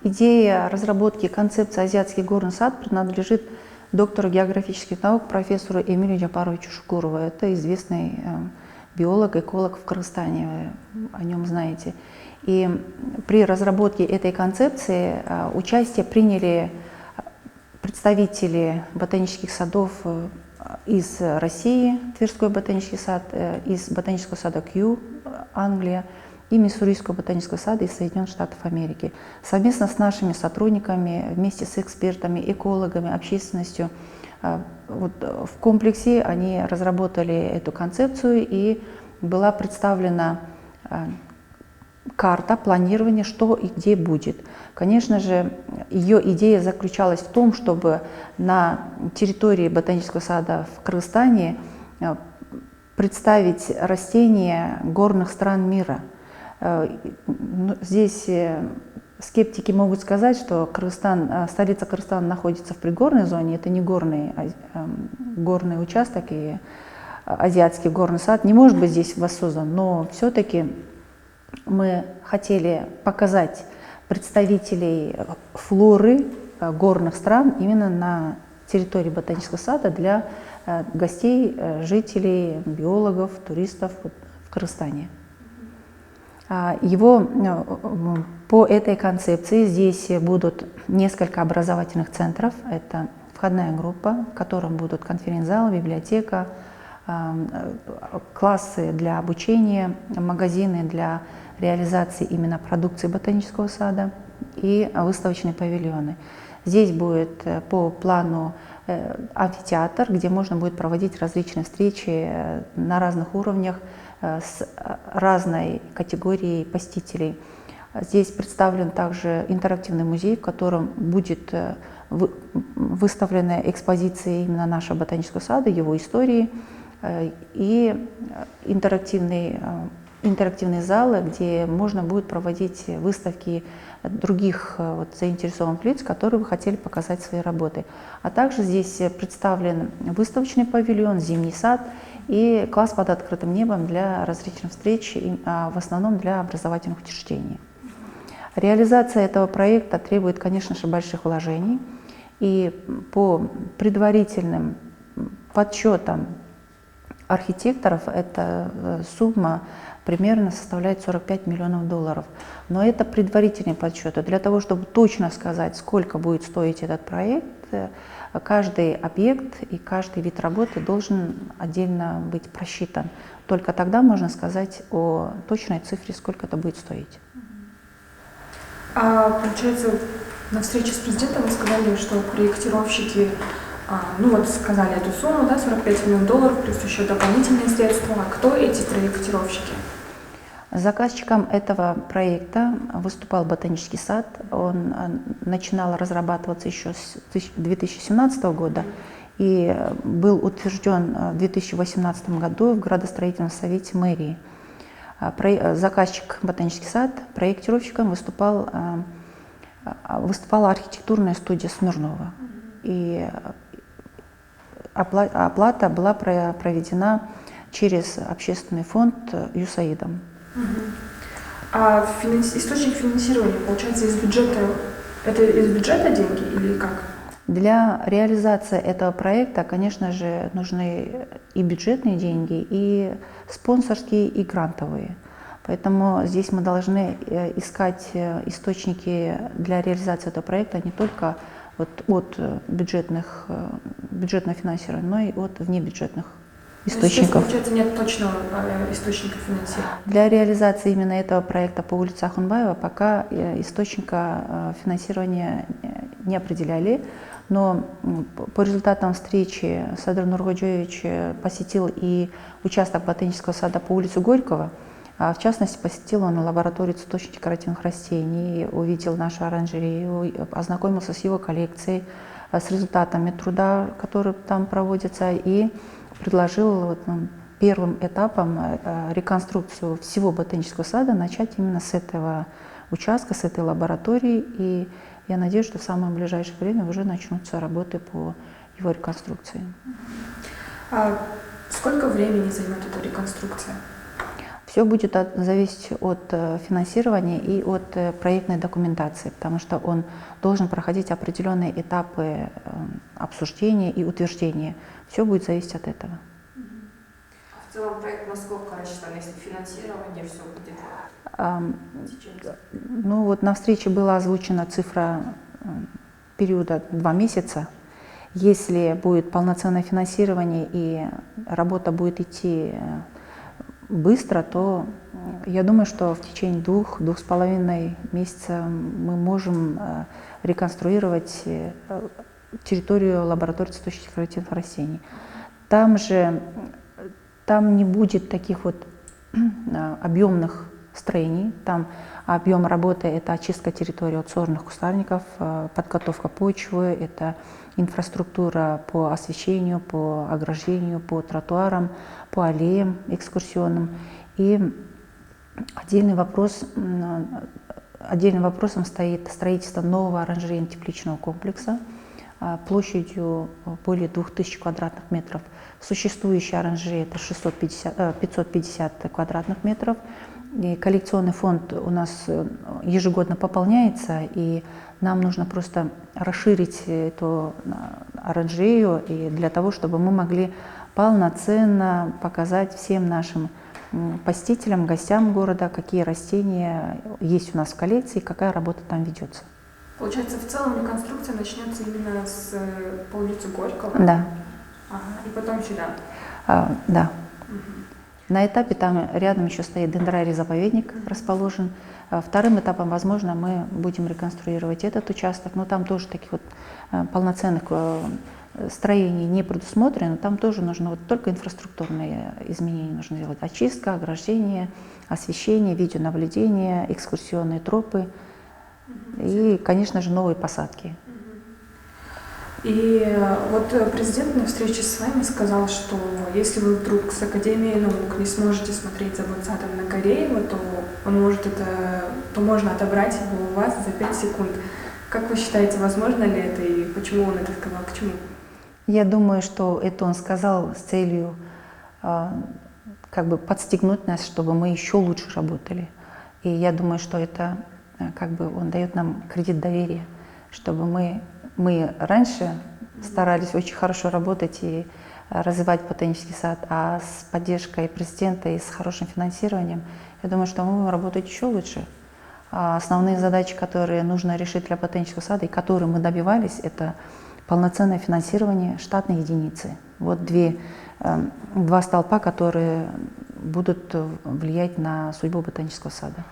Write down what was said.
Идея разработки концепции «Азиатский горный сад» принадлежит доктору географических наук, профессору Эмилю Джапаровичу Шукурову. Это известный биолог, эколог в Кыргызстане, вы о нем знаете. И при разработке этой концепции участие приняли представители ботанических садов из России, Тверской ботанический сад, из ботанического сада Кью, Англия, и Миссурийского ботанического сада из Соединенных Штатов Америки. Совместно с нашими сотрудниками, вместе с экспертами, экологами, общественностью, вот в комплексе они разработали эту концепцию, и была представлена карта планирования, что и где будет. Конечно же, ее идея заключалась в том, чтобы на территории ботанического сада в Кыргызстане представить растения горных стран мира. Здесь скептики могут сказать, что Кыргызстан, столица Кыргызстана находится в пригорной зоне, это не горный участок, и Азиатский горный сад не может быть здесь воссоздан, но все-таки мы хотели показать представителей флоры горных стран именно на территории ботанического сада для гостей, жителей, биологов, туристов в Кыргызстане. По этой концепции здесь будут несколько образовательных центров. Это входная группа, в котором будут конференц-зал, библиотека, классы для обучения, магазины для реализации именно продукции ботанического сада и выставочные павильоны. Здесь будет по плану амфитеатр, где можно будет проводить различные встречи на разных уровнях с разной категорией посетителей. Здесь представлен также интерактивный музей, в котором будет выставлены экспозиции именно нашего ботанического сада, его истории, и интерактивные залы, где можно будет проводить выставки других заинтересованных лиц, которые бы хотели показать свои работы. А также здесь представлен выставочный павильон, зимний сад и класс под открытым небом для различных встреч, в основном для образовательных учреждений. Реализация этого проекта требует, конечно же, больших вложений, и по предварительным подсчетам архитекторов эта сумма примерно составляет $45 миллионов. Но это предварительные подсчеты. Для того, чтобы точно сказать, сколько будет стоить этот проект, каждый объект и каждый вид работы должен отдельно быть просчитан. Только тогда можно сказать о точной цифре, сколько это будет стоить. Получается, на встрече с президентом вы сказали, что проектировщики сказали эту сумму, да, $45 миллионов, плюс еще дополнительные средства. А кто эти проектировщики? Заказчиком этого проекта выступал ботанический сад. Он начинал разрабатываться еще с 2017 года и был утвержден в 2018 году в градостроительном совете мэрии. Заказчик ботанический сад, проектировщиком выступала архитектурная студия Смирнова. И оплата была проведена через общественный фонд ЮСАИДом. А источник финансирования, получается, из бюджета, это из бюджета деньги или как? Для реализации этого проекта, конечно же, нужны и бюджетные деньги, и спонсорские, и грантовые. Поэтому здесь мы должны искать источники для реализации этого проекта не только от бюджетного финансирования, но и от внебюджетных источников. Сейчас, получается, нет точного источника финансирования? Для реализации именно этого проекта по улице Ахунбаева пока источника финансирования не определяли, но по результатам встречи Садыр Нургоджоевич посетил и участок ботанического сада по улице Горького. В частности, посетил он лабораторию цветочно-декоративных растений, увидел нашу оранжерею, ознакомился с его коллекцией, с результатами труда, который там проводится, и предложил первым этапом реконструкцию всего ботанического сада начать именно с этого участка, с этой лаборатории. И я надеюсь, что в самое ближайшее время уже начнутся работы по его реконструкции. А сколько времени займет эта реконструкция? Все будет зависеть от финансирования и от проектной документации, потому что он должен проходить определенные этапы обсуждения и утверждения. Все будет зависеть от этого. В целом проект насколько рассчитан, если финансирование все будет в течение? Ну вот на встрече была озвучена цифра периода 2 месяца. Если будет полноценное финансирование и работа будет идти быстро, то я думаю, что в течение 2–2,5 месяца мы можем реконструировать территорию лаборатории цветочных декоративных растений. Там не будет таких вот объемных строений. Там объем работы — это очистка территории от сорных кустарников, подготовка почвы, это инфраструктура по освещению, по ограждению, по тротуарам, по аллеям экскурсионным. И отдельным вопросом стоит строительство нового оранжерейно-тепличного комплекса площадью более 2000 квадратных метров. Существующая оранжерея — это 550 квадратных метров. И коллекционный фонд у нас ежегодно пополняется, и нам нужно просто расширить эту оранжерею и для того, чтобы мы могли полноценно показать всем нашим посетителям, гостям города, какие растения есть у нас в коллекции, какая работа там ведется. Получается, в целом реконструкция начнется именно с по улице Горького? Да. Ага, и потом сюда? Да. На этапе там рядом еще стоит дендрарий-заповедник расположен. Вторым этапом, возможно, мы будем реконструировать этот участок, но там тоже таких вот полноценных строений не предусмотрено, там тоже нужно вот только инфраструктурные изменения нужно делать. Очистка, ограждение, освещение, видеонаблюдение, экскурсионные тропы и, конечно же, новые посадки. И вот президент на встрече с вами сказал, что если вы вдруг с Академией наук не сможете смотреть за садом на Кореева, то можно отобрать его у вас за 5 секунд. Как вы считаете, возможно ли это и почему он это сказал, к чему? Я думаю, что это он сказал с целью как бы подстегнуть нас, чтобы мы еще лучше работали. И я думаю, что это как бы он дает нам кредит доверия, чтобы мы раньше старались очень хорошо работать и развивать ботанический сад, а с поддержкой президента и с хорошим финансированием, я думаю, что мы будем работать еще лучше. А основные задачи, которые нужно решить для ботанического сада и которые мы добивались, это полноценное финансирование, штатные единицы. Вот два столпа, которые будут влиять на судьбу ботанического сада.